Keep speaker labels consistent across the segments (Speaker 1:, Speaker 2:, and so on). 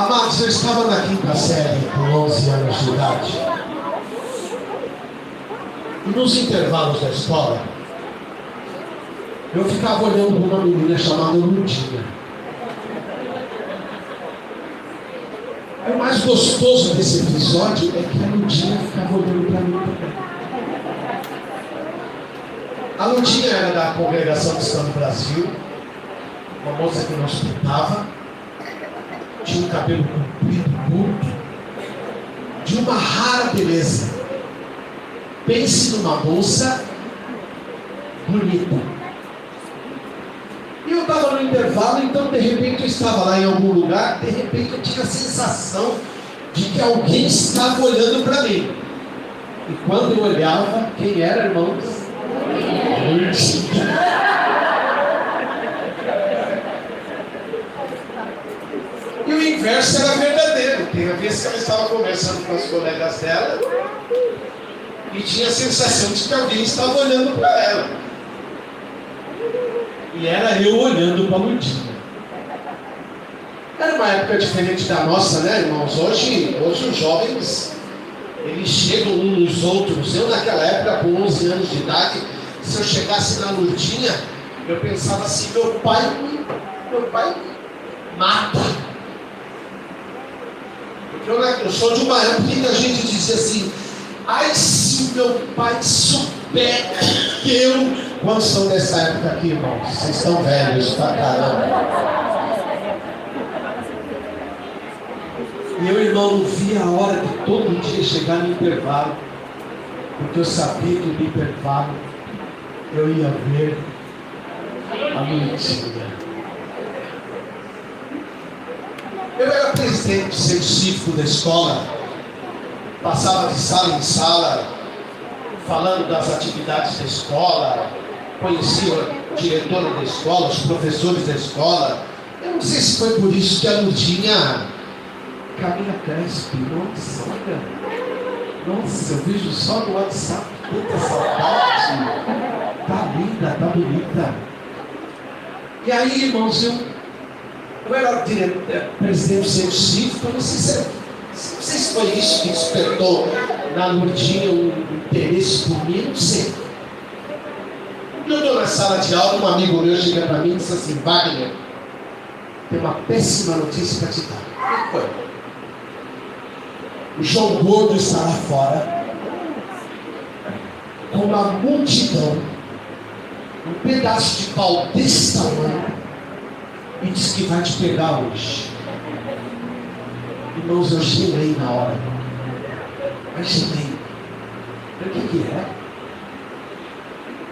Speaker 1: Amados, eu estava na quinta série com 11 anos de idade. E nos intervalos da escola, eu ficava olhando para uma menina chamada Ludinha. O mais gostoso desse episódio é que a Ludinha ficava olhando para mim também. A Ludinha era da Congregação Cristã do Brasil, uma moça que nos pintava, tinha um cabelo comprido, curto, de uma rara beleza. Pense numa moça bonita. E eu estava no intervalo, então de repente eu estava lá em algum lugar, de repente eu tinha a sensação de que alguém estava olhando para mim. E quando eu olhava, quem era, irmãos? E o inverso era verdadeiro. Tem a vez que ela estava conversando com as colegas dela e tinha a sensação de que alguém estava olhando para ela. E era eu olhando para a Ludinha. Era uma época diferente da nossa, né, irmãos? Hoje os jovens, eles chegam uns nos outros. Eu naquela época, com 11 anos de idade, se eu chegasse na Ludinha, eu pensava assim, meu pai me mata. Porque eu sou de uma época que a gente dizia assim, ai, se meu pai souber que eu... Quantos são dessa época aqui, irmãos? Vocês estão velhos pra caramba. E eu, irmão, não via a hora de todo dia chegar no intervalo, porque eu sabia que no intervalo eu ia ver a Ludinha. Eu era presidente do centro cívico da escola, passava de sala em sala, falando das atividades da escola, conhecia a diretora da escola, os professores da escola. Eu não sei se foi por isso que a Ludinha, Camila Crespi, nossa, eu vejo só no WhatsApp tanta saudade, tá linda, tá bonita. E aí, irmãos, eu era presidente do centro cívico, eu não sei se foi isso que despertou na Ludinha um interesse por mim, não sei. Eu estou na sala de aula, um amigo meu chega para mim e disse assim, Wagner, tem uma péssima notícia para te dar. O que foi? O João Gordo está lá fora, com uma multidão, um pedaço de pau desse tamanho, e diz que vai te pegar hoje. Irmãos, eu gelei na hora. Mas gelei. O que é?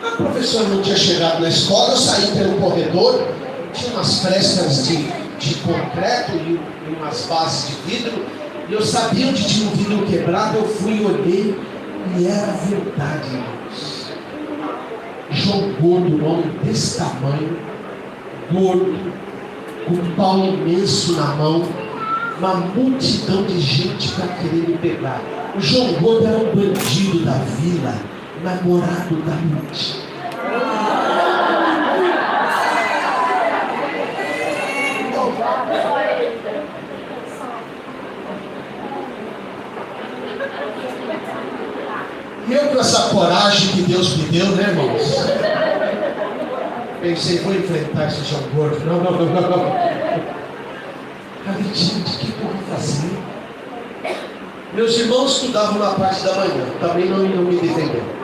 Speaker 1: A professora não tinha chegado na escola, eu saí pelo corredor, tinha umas frestas de concreto e umas bases de vidro, e eu sabia onde tinha um vidro quebrado, eu fui e olhei, e era verdade, irmãos. João Gordo, um homem desse tamanho, gordo, com um pau imenso na mão, uma multidão de gente para querer me pegar. O João Gordo era um bandido da vila, namorado da Ludinha. E eu, com essa coragem que Deus me deu, né, irmãos? Pensei, vou enfrentar esse João Gordo. Não. Falei, gente, o que eu vou fazer? Meus irmãos estudavam na parte da manhã, também não me defenderam.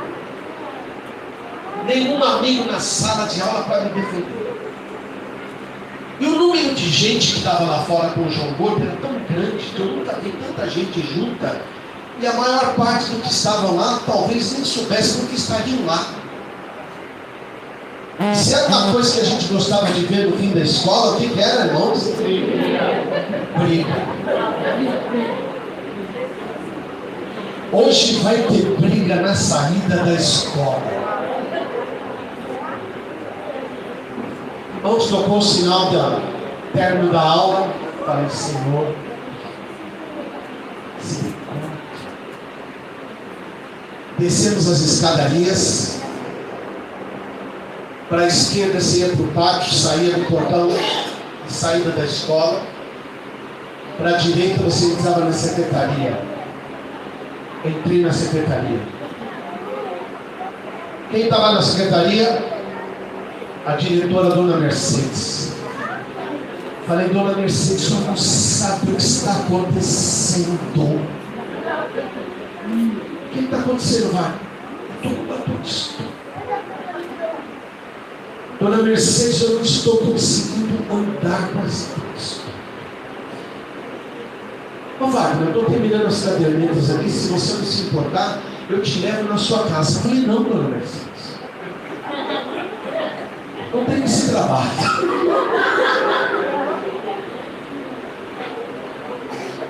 Speaker 1: Nenhum amigo na sala de aula para me defender. E o número de gente que estava lá fora com o João Gordo era tão grande que eu nunca vi tanta gente junta. E a maior parte do que estavam lá talvez nem soubessem do que estariam lá. Se era uma coisa que a gente gostava de ver no fim da escola, o que era, irmãos? Briga. Hoje vai ter briga na saída da escola. Irmãos, tocou o sinal do término da aula. Falei, Senhor, descemos as escadarias. Para a esquerda você ia para o pátio, saía do portão de saída da escola. Para a direita você entrava na secretaria. Entrei na secretaria. Quem estava na secretaria? A diretora, Dona Mercedes. Falei, Dona Mercedes, você não sabe o que está acontecendo. O que está acontecendo, vai? Tudo isso. Dona Mercedes, eu não estou conseguindo andar mais isso. Ô Wagner, eu estou terminando as cadernetas aqui, se você não se importar, eu te levo na sua casa. Eu falei, não, Dona Mercedes. Não tem esse trabalho.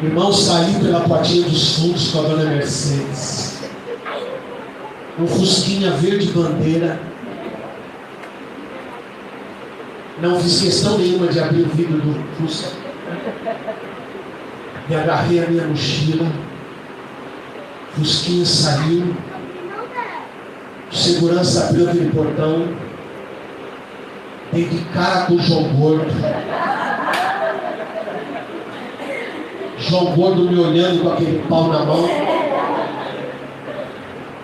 Speaker 1: Irmão, saí pela portinha dos fundos com a Dona Mercedes. Um fusquinha verde bandeira. Não fiz questão nenhuma de abrir o vidro do Fusca. Me agarrei a minha mochila. Fusquinha saiu. O segurança abriu aquele portão. Dei de cara com o João Gordo. João Gordo me olhando com aquele pau na mão.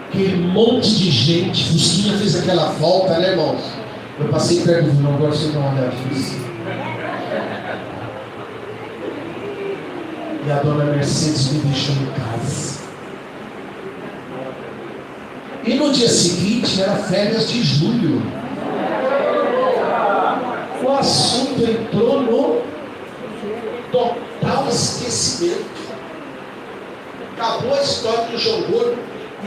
Speaker 1: Aquele monte de gente. Fusquinha fez aquela volta, né, irmãos? Eu passei perto do João Gordo, você não olha disso. E a Dona Mercedes me deixou em casa. E no dia seguinte era férias de julho. O assunto entrou no total esquecimento. Acabou a história do João Gordo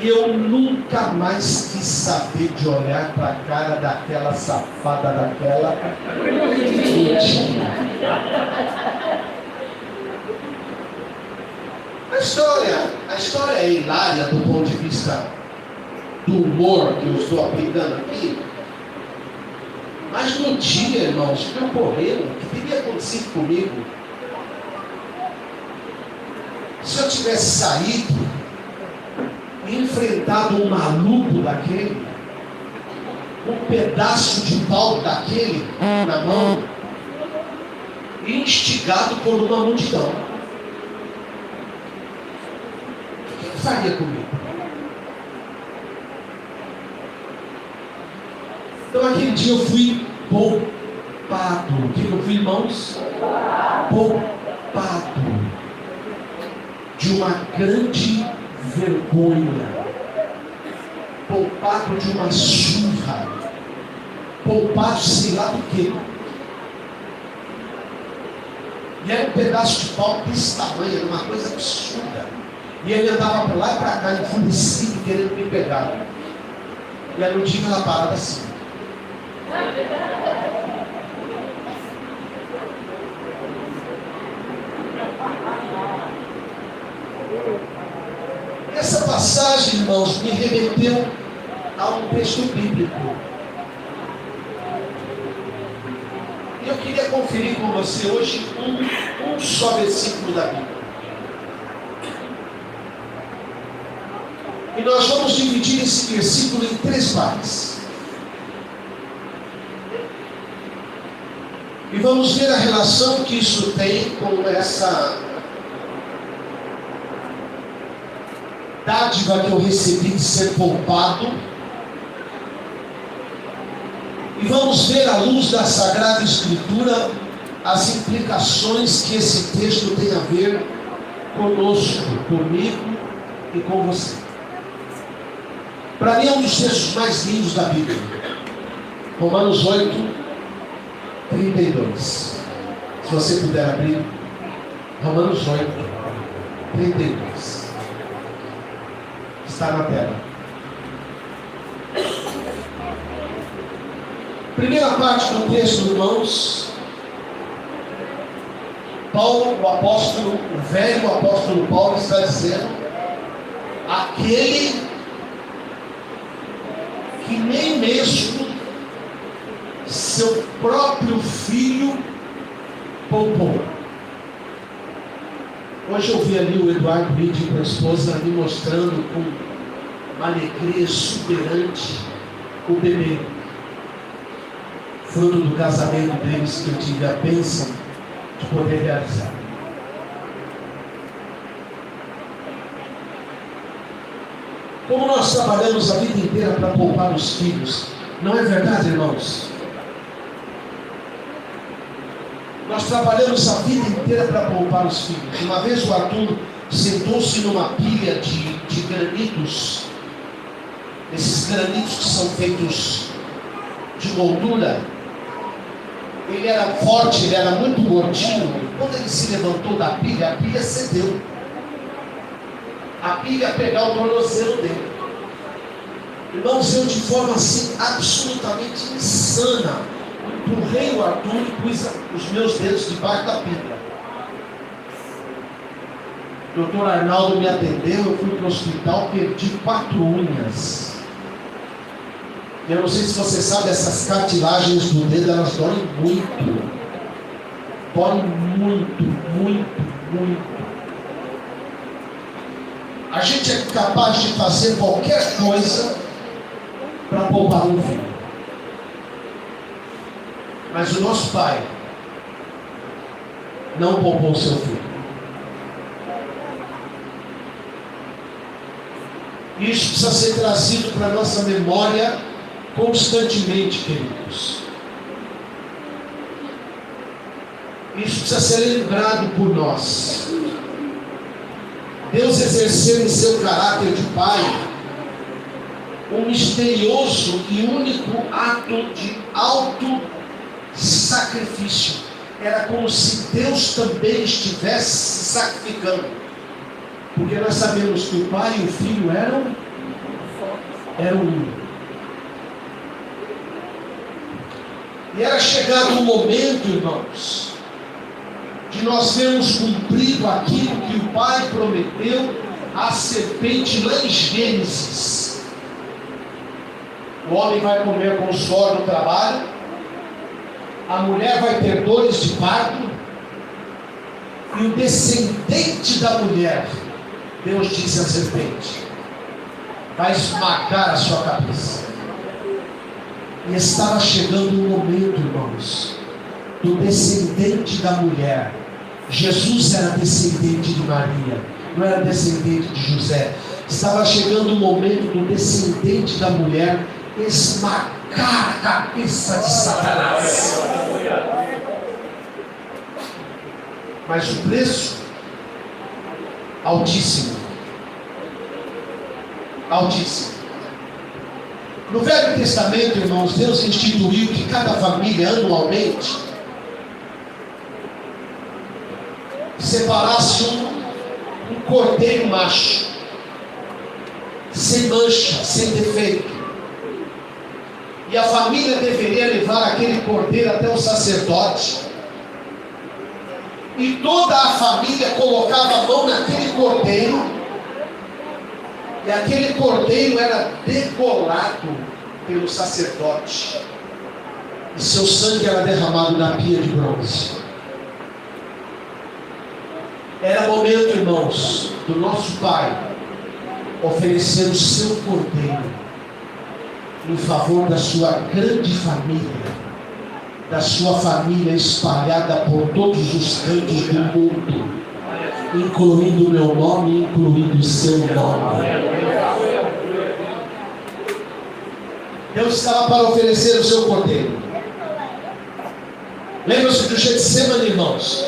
Speaker 1: e eu nunca mais quis saber de olhar para a cara daquela safada, daquela mentira. A história é hilária do ponto de vista do humor que eu estou aplicando aqui. Mas no dia, irmãos, que ocorreu, o que teria acontecido comigo se eu tivesse saído e enfrentado um maluco daquele, um pedaço de pau daquele na mão, e instigado por uma multidão? O que faria comigo? Então aquele dia eu fui poupado. O que eu fui, irmãos? Poupado de uma grande vergonha, poupado de uma surra, poupado sei lá do que. E era um pedaço de pau desse tamanho, era uma coisa absurda. E ele andava para lá e para cá, enfurecido, querendo me pegar. E aí eu tive uma parada assim. Essa passagem, irmãos, me remeteu a um texto bíblico. E eu queria conferir com você hoje um só versículo da Bíblia. E nós vamos dividir esse versículo em 3 partes. E vamos ver a relação que isso tem com essa dádiva que eu recebi de ser poupado. E vamos ver à luz da Sagrada Escritura as implicações que esse texto tem a ver conosco, comigo e com você. Para mim é um dos textos mais lindos da Bíblia. Romanos 8, 32. Se você puder abrir, Romanos 8, 32. Está na tela. Primeira parte do texto, irmãos. Paulo, o apóstolo, o velho apóstolo Paulo está dizendo: aquele que nem mesmo seu próprio filho poupou. Hoje eu vi ali o Eduardo Vídeo com a esposa me mostrando com uma alegria exuberante o bebê, fruto do casamento deles, que eu tive a bênção de poder realizar. Como nós trabalhamos a vida inteira para poupar os filhos, não é verdade, irmãos? Nós trabalhamos a vida inteira para poupar os filhos. Uma vez o Arthur sentou-se numa pilha de granitos, esses granitos que são feitos de moldura. Ele era forte, ele era muito gordinho. Quando ele se levantou da pilha, a pilha cedeu. A pilha pegou o tornozelo dele. Irmãos, eu de forma assim absolutamente insana empurrei o Arthur e pus os meus dedos debaixo da pilha. O doutor Arnaldo me atendeu, eu fui para o hospital, perdi 4 unhas. Eu não sei se você sabe, essas cartilagens do dedo, elas doem muito. Doem muito, muito, muito. A gente é capaz de fazer qualquer coisa para poupar um filho. Mas o nosso pai não poupou o seu filho. Isso precisa ser trazido para a nossa memória constantemente, queridos. Isso precisa ser lembrado por nós. Deus exerceu em seu caráter de pai um misterioso e único ato de auto-sacrifício. Era como se Deus também estivesse se sacrificando. Porque nós sabemos que o pai e o filho eram um. E era chegado um momento, irmãos, de nós vermos cumprido aquilo que o pai prometeu à serpente lá em Gênesis. O homem vai comer com o suor do trabalho, a mulher vai ter dores de parto, e o descendente da mulher, Deus disse à serpente, vai esmagar a sua cabeça. E estava chegando um momento, irmãos, do descendente da mulher. Jesus era descendente de Maria, não era descendente de José. Estava chegando o momento do descendente da mulher esmagar a cabeça de Satanás. Mas o preço altíssimo. Altíssimo. No Velho Testamento, irmãos, Deus instituiu que cada família anualmente separasse um cordeiro macho, sem mancha, sem defeito. E a família deveria levar aquele cordeiro até o sacerdote. E toda a família colocava a mão naquele cordeiro. E aquele cordeiro era degolado pelo sacerdote. E seu sangue era derramado na pia de bronze. Era momento, irmãos, do nosso Pai oferecer o seu cordeiro em favor da sua grande família, da sua família espalhada por todos os cantos do mundo, incluindo o meu nome, incluindo o seu nome. Deus estava para oferecer o seu cordeiro. Lembra-se do Getsemane, irmãos?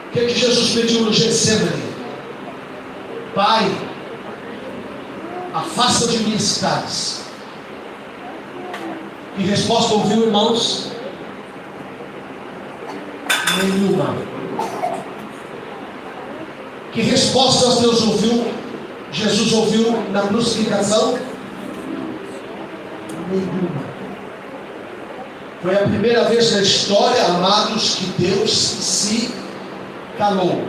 Speaker 1: O que Jesus pediu no Getsemane? Pai, afasta de mim esse cálice. Que resposta ouviu, irmãos? Nenhuma. Que respostas Deus ouviu? Jesus ouviu na crucificação? Nenhuma. Foi a primeira vez na história, amados, que Deus se calou.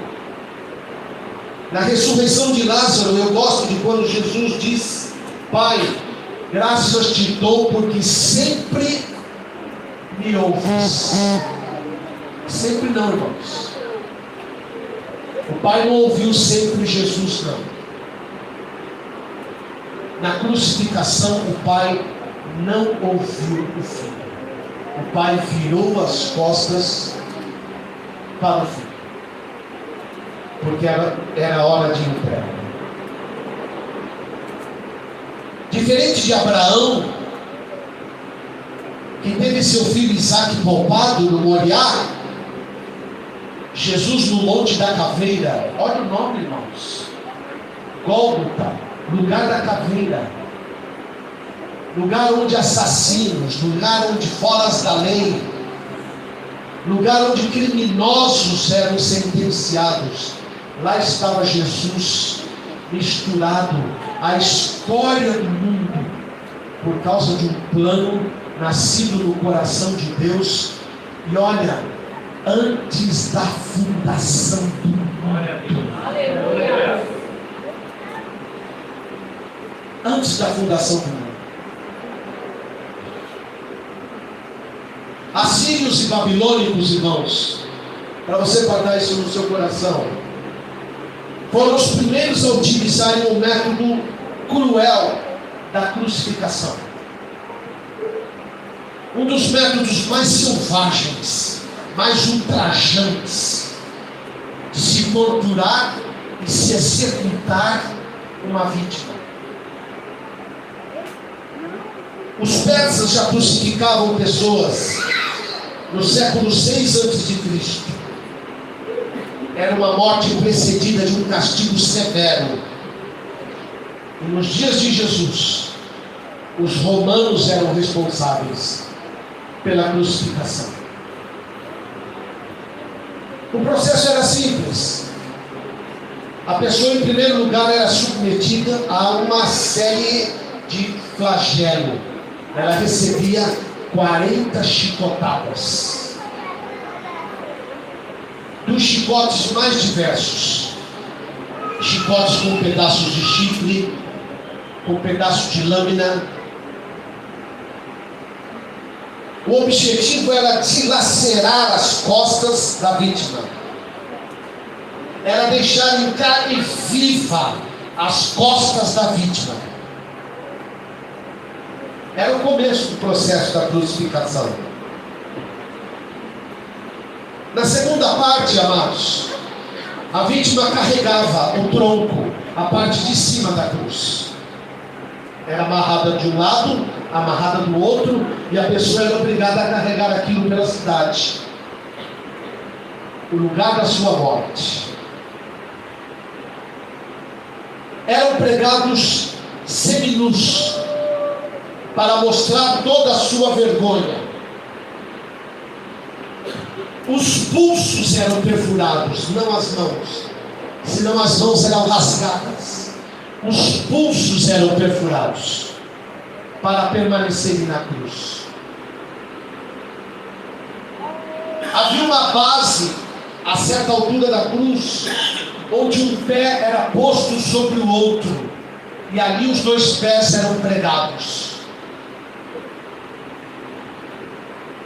Speaker 1: Na ressurreição de Lázaro, eu gosto de quando Jesus diz: Pai, graças te dou porque sempre me ouves. Sempre não, irmãos. O Pai não ouviu sempre Jesus, não. Na crucificação, o Pai não ouviu o Filho. O Pai virou as costas para o Filho, porque era hora de entrega. Diferente de Abraão, que teve seu filho Isaque poupado no Moriá, Jesus no Monte da Caveira, olha o nome, irmãos, Gólgota, lugar da caveira, lugar onde assassinos, lugar onde foras da lei, lugar onde criminosos eram sentenciados, lá estava Jesus misturado à história do mundo, por causa de um plano nascido no coração de Deus. E olha, antes da fundação do mundo. Aleluia. Antes da fundação do mundo. Assírios e babilônicos, irmãos, para você guardar isso no seu coração, foram os primeiros a utilizarem o método cruel da crucificação. Um dos métodos mais selvagens, mais ultrajantes, de se torturar e se executar uma vítima. Os persas já crucificavam pessoas no século 6 a.C. Era uma morte precedida de um castigo severo. E nos dias de Jesus, os romanos eram responsáveis pela crucificação. O processo era simples. A pessoa, em primeiro lugar, era submetida a uma série de flagelo. Ela recebia 40 chicotadas, dos chicotes mais diversos, chicotes com pedaços de chifre, com pedaços de lâmina. O objetivo era dilacerar as costas da vítima, era deixar em carne viva as costas da vítima. Era o começo do processo da crucificação. Na segunda parte, amados, a vítima carregava o tronco, a parte de cima da cruz. Era amarrada de um lado, amarrada do outro, e a pessoa era obrigada a carregar aquilo pela cidade, o lugar da sua morte. Eram pregados seminus, para mostrar toda a sua vergonha. Os pulsos eram perfurados, não as mãos, senão as mãos eram rasgadas. Os pulsos eram perfurados para permanecerem na cruz. Havia uma base a certa altura da cruz, onde um pé era posto sobre o outro, e ali os dois pés eram pregados.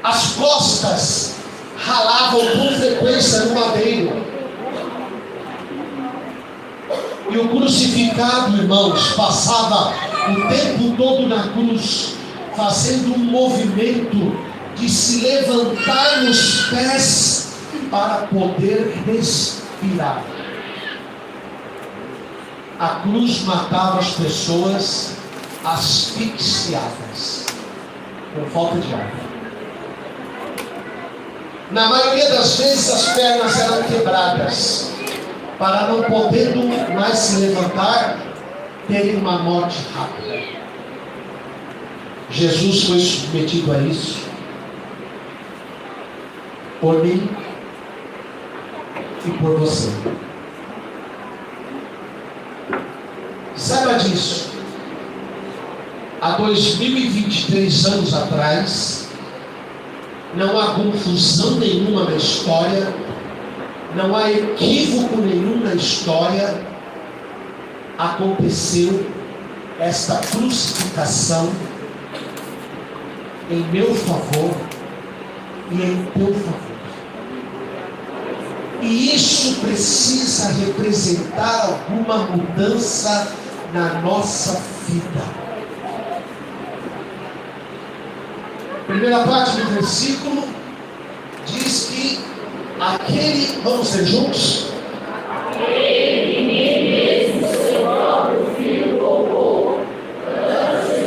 Speaker 1: As costas ralavam com frequência no madeiro. E o crucificado, irmãos, passava o tempo todo na cruz, fazendo um movimento de se levantar nos pés para poder respirar. A cruz matava as pessoas asfixiadas, com falta de ar. Na maioria das vezes as pernas eram quebradas, para não podendo mais se levantar, terem uma morte rápida. Jesus foi submetido a isso, por mim e por você. Saiba disso. Há 2023 anos atrás, não há confusão nenhuma na história, não há equívoco nenhum na história. Aconteceu esta crucificação em meu favor e em teu favor. E isso precisa representar alguma mudança na nossa vida. Primeira parte do versículo diz que aquele, vamos ler juntos? Aquele que nem mesmo seu próprio filho poupou, antes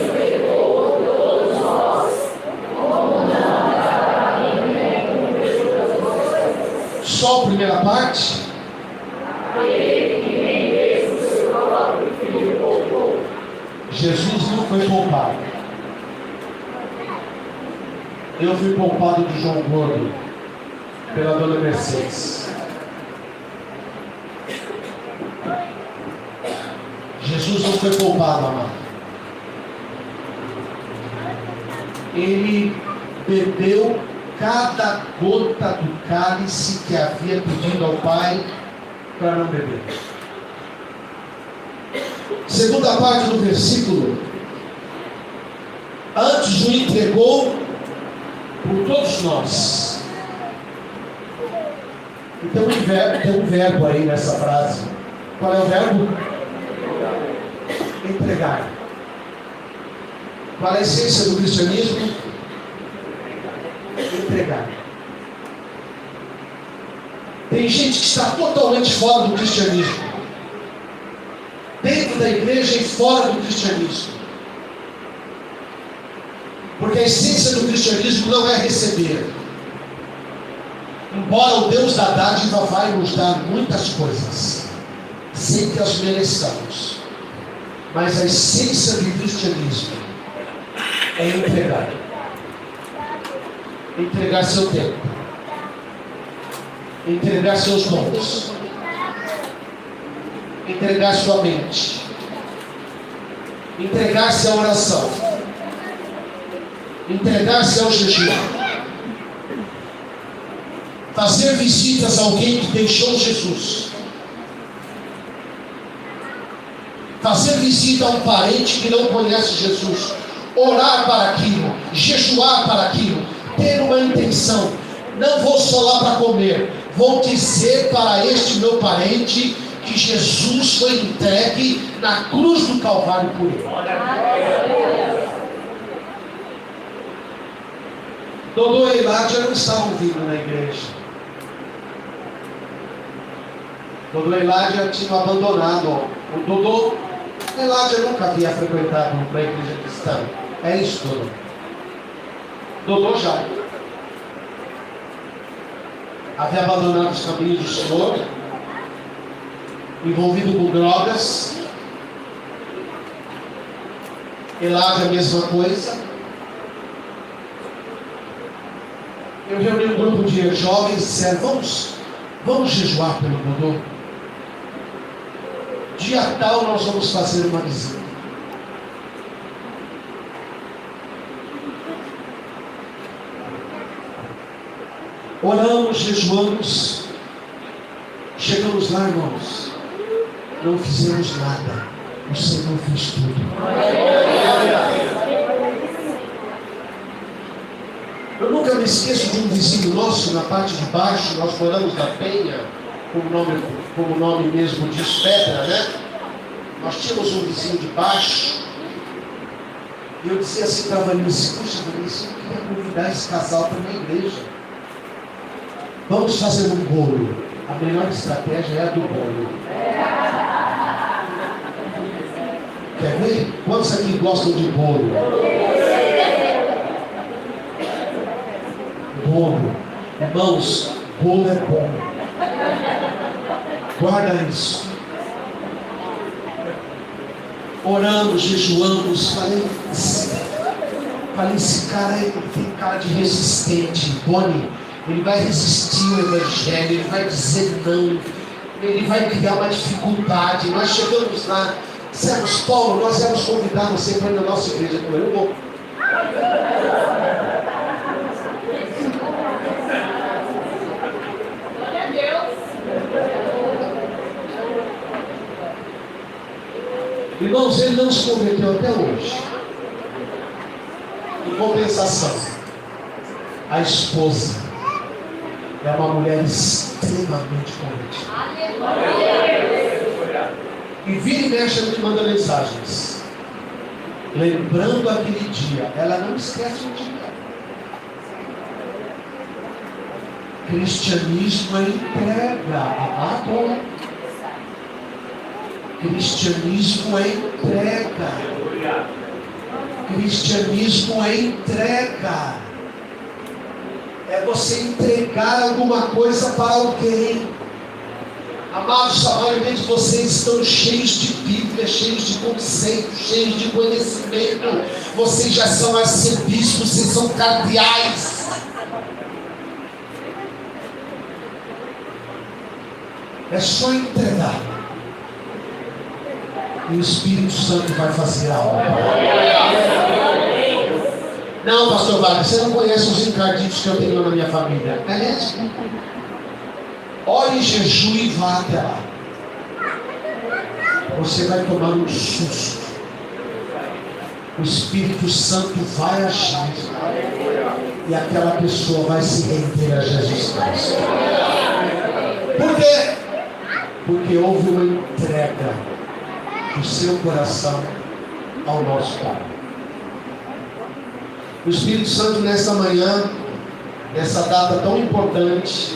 Speaker 1: só a primeira parte? Jesus não foi poupado. Eu fui poupado de João Gordo pela dona Mercedes. Jesus não foi poupado, amado. Ele bebeu cada gota do cálice que havia pedido ao Pai para não beber. Segunda parte do versículo: antes o entregou por todos nós. E tem um verbo aí nessa frase. Qual é o verbo? Entregar. Qual é a essência do cristianismo? Entregar. Tem gente que está totalmente fora do cristianismo, dentro da igreja e fora do cristianismo, porque a essência do cristianismo não é receber. Embora o Deus da dádiva vai nos dar muitas coisas, sem que as mereçamos, mas a essência do cristianismo é entregar. Entregar seu tempo, entregar seus dons, entregar sua mente, entregar-se à oração, entregar-se ao jejum, fazer visitas a alguém que deixou Jesus, fazer visita a um parente que não conhece Jesus, orar para aquilo, jejuar para aquilo, ter uma intenção. Não vou só lá para comer, vou dizer para este meu parente que Jesus foi entregue na cruz do Calvário por ele. Dodô e Ládia não estavam vindo na igreja. Dodô e Ládia tinham abandonado. O Dodô e Ládia nunca havia frequentado uma igreja cristã. É isso, Dodô. Dodô já havia abandonado os caminhos do Senhor, envolvido com drogas. Eládia, a mesma coisa. Eu reuni um grupo de jovens e disseram: vamos jejuar pelo Dodô. Dia tal nós vamos fazer uma visita. Oramos, jejuamos, chegamos lá, irmãos, não fizemos nada, o Senhor fez tudo. Eu nunca me esqueço de um vizinho nosso na parte de baixo. Nós moramos na Penha, como o nome mesmo diz, Pedra, né? Nós tínhamos um vizinho de baixo, e eu dizia assim para a Vanessa: puxa, Vanessa, eu queria convidar esse casal para a minha igreja. Vamos fazer um bolo. A melhor estratégia é a do bolo. Quer ver? Quantos aqui gostam de bolo? Bolo. Irmãos, bolo é bom. Guarda isso. Oramos, jejuamos. Falei, esse cara tem cara de resistente. Boni, ele vai resistir ao evangelho, ele vai dizer não, ele vai criar uma dificuldade. Nós chegamos lá, dissemos: Paulo, nós vamos convidar você para ir na nossa igreja. Eu vou. Glória a Deus. Irmãos, ele não se converteu até hoje. Em compensação, a esposa é uma mulher extremamente convertida. E vira e mexe, ela me manda mensagens, lembrando aquele dia. Ela não esquece o dia. Cristianismo é entrega, amado. Cristianismo é entrega. Cristianismo é entrega. é você entregar alguma coisa para alguém. Amados, a maioria de vocês estão cheios de Bíblia, cheios de conceitos, cheios de conhecimento. Vocês já são arcebispos, vocês são cardeais. É só entregar. E o Espírito Santo vai fazer a obra. Não, pastor Wagner, você não conhece os encarditos que eu tenho na minha família. É mesmo? Ore, jejue e vá até lá. Você vai tomar um susto. O Espírito Santo vai agir. E aquela pessoa vai se render a Jesus Cristo. Por quê? Porque houve uma entrega do seu coração ao nosso Pai. O Espírito Santo nessa manhã, nessa data tão importante,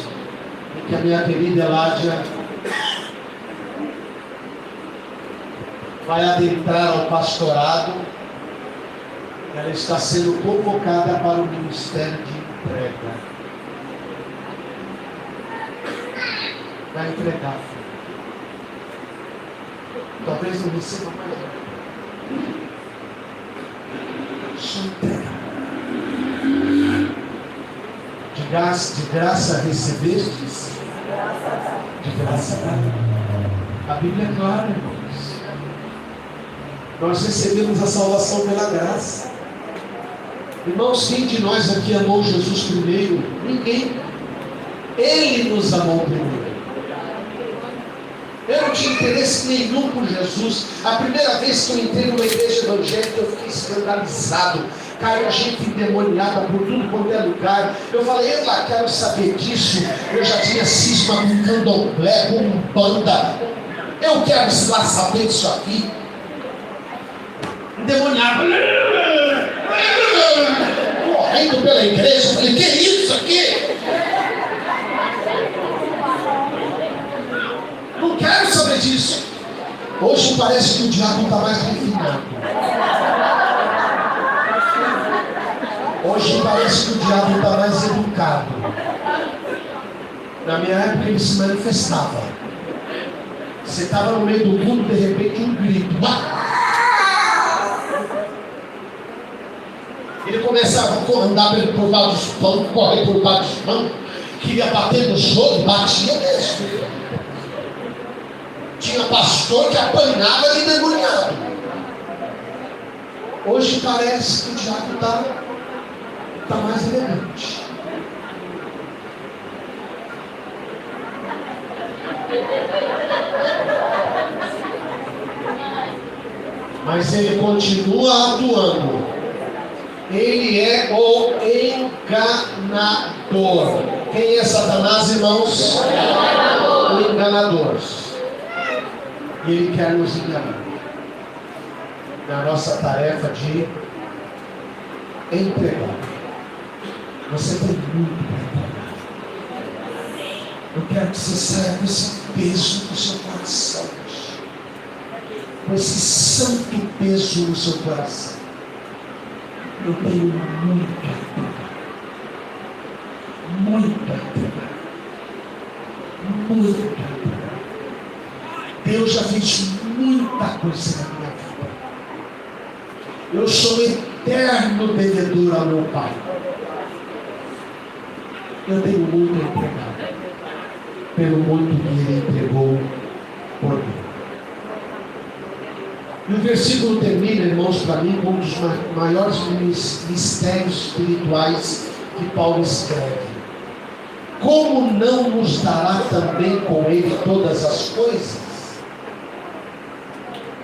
Speaker 1: que a minha querida Eládia vai adentrar ao pastorado, ela está sendo convocada para o ministério de entrega. Vai entregar. Talvez não receba mais. Só entrega. De graça recebestes, de graça dá. A Bíblia é clara, irmãos. Nós recebemos a salvação pela graça. Irmãos, quem de nós aqui amou Jesus primeiro? Ninguém. Ele nos amou primeiro. Eu não tinha interesse nenhum por Jesus. A primeira vez que eu entrei numa igreja evangélica, eu fiquei escandalizado. Caiu gente endemoniada por tudo quanto é lugar. Eu falei, eu lá quero saber disso. Eu já tinha cisma com candomblé, com banda. Eu quero lá saber disso aqui. Endemoniado. Correndo pela igreja. Eu falei, que é isso aqui? Não quero saber disso. Hoje parece que o diabo está mais refinado. Hoje parece que o diabo está mais educado. Na minha época ele se manifestava. Você estava no meio do mundo, de repente um grito. Ele começava a andar por baixo dos pães, correr por baixo dos pães, queria bater no choro, batia mesmo. Tinha pastor que apanhava de endemoniado. Hoje parece que o diabo está mais elegante. Mas ele continua atuando. Ele é o enganador. Quem é Satanás, irmãos? O enganador. E ele quer nos enganar. Na nossa tarefa de entregar. Você tem muito para entregar. Eu quero que você saia com esse peso no seu coração. Com esse santo peso no seu coração. Eu tenho muito a entregar. Muito a entregar. Muito a entregar. Deus já fez muita coisa na minha vida. Eu sou eterno devedor ao meu Pai. Eu tenho muito a entregar. Pelo muito que Ele entregou por mim. E o versículo termina, irmãos, para mim, com um dos maiores mistérios espirituais que Paulo escreve. Como não nos dará também com Ele todas as coisas?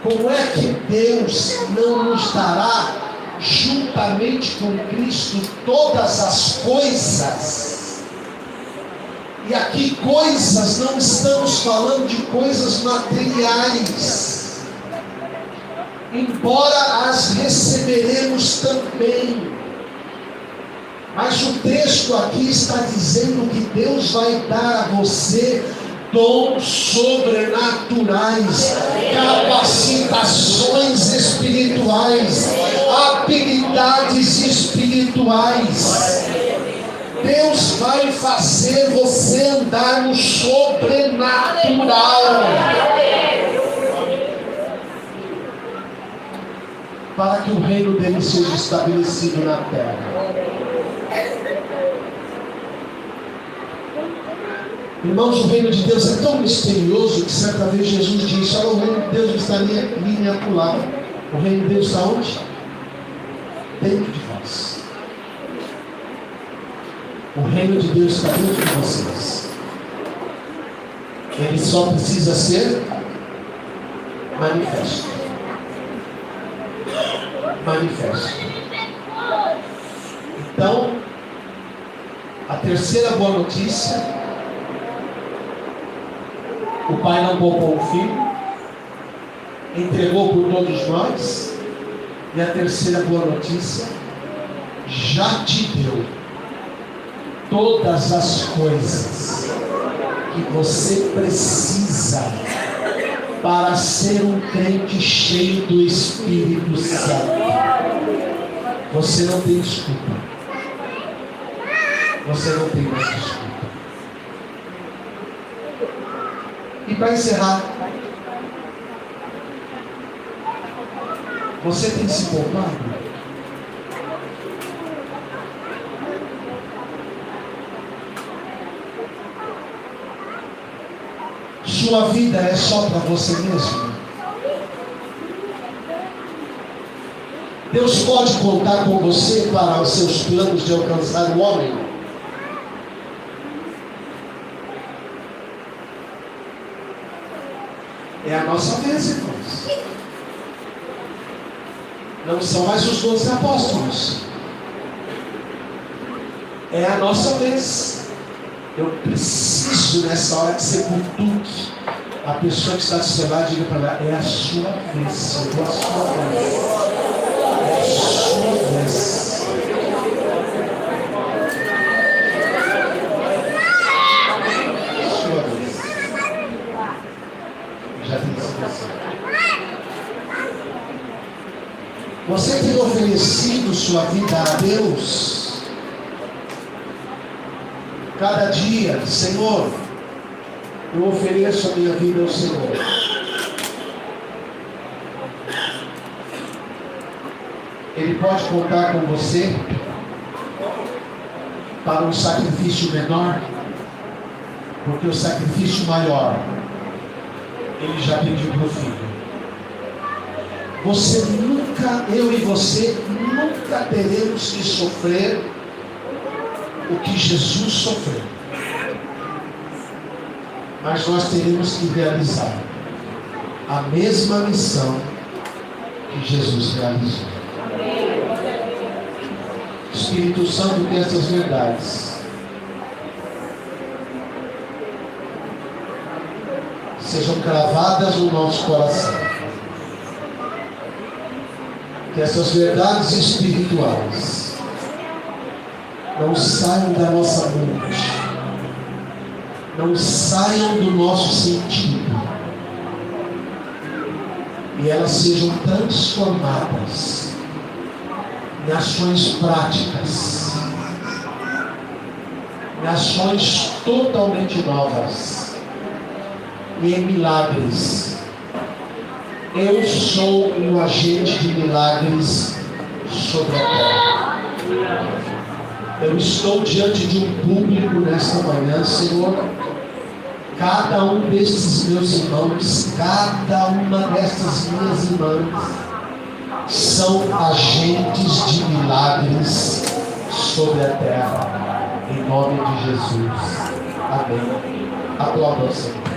Speaker 1: Como é que Deus não nos dará, juntamente com Cristo, todas as coisas? E aqui coisas, não estamos falando de coisas materiais. Embora as receberemos também. Mas o texto aqui está dizendo que Deus vai dar a você dons sobrenaturais, capacitações espirituais, habilidades espirituais. Deus vai fazer você andar no sobrenatural. Para que o reino dele seja estabelecido na terra. Irmãos, o reino de Deus é tão misterioso que certa vez Jesus disse: olha, o reino de Deus está ali e acolá. O reino de Deus está onde? Dentro de vós. O reino de Deus está dentro de vocês. Ele só precisa ser manifesto. Manifesto. Então, a terceira boa notícia: o Pai não poupou o Filho, entregou por todos nós. E a terceira boa notícia: já te deu todas as coisas que você precisa para ser um crente cheio do Espírito Santo. Você não tem desculpa. Você não tem mais desculpa. E para encerrar, você tem se poupado? Sua vida é só para você mesmo? Deus pode contar com você para os seus planos de alcançar o homem? É a nossa vez, irmãos. Não são mais os 12 apóstolos. É a nossa vez. Eu preciso nessa hora que você cutuque a pessoa que está do seu lado e diga para ela: é a sua vez. É a sua vez. É a sua vez. Sua vez. Já tem situação. Você tem oferecido sua vida a Deus? Cada dia: Senhor, eu ofereço a minha vida ao Senhor. Ele pode contar com você para um sacrifício menor, porque o sacrifício maior Ele já pediu para o Filho. Você nunca, eu e você, nunca teremos que sofrer o que Jesus sofreu. Mas nós teremos que realizar a mesma missão que Jesus realizou. Espírito Santo, que essas verdades sejam cravadas no nosso coração. Que essas verdades espirituais não saiam da nossa mente, não saiam do nosso sentido, e elas sejam transformadas em ações práticas, em ações totalmente novas e em milagres. Eu sou um agente de milagres sobre a terra. Eu estou diante de um público nesta manhã, Senhor. Cada um destes meus irmãos, cada uma destas minhas irmãs são agentes de milagres sobre a terra. Em nome de Jesus. Amém. Aplauda o Senhor.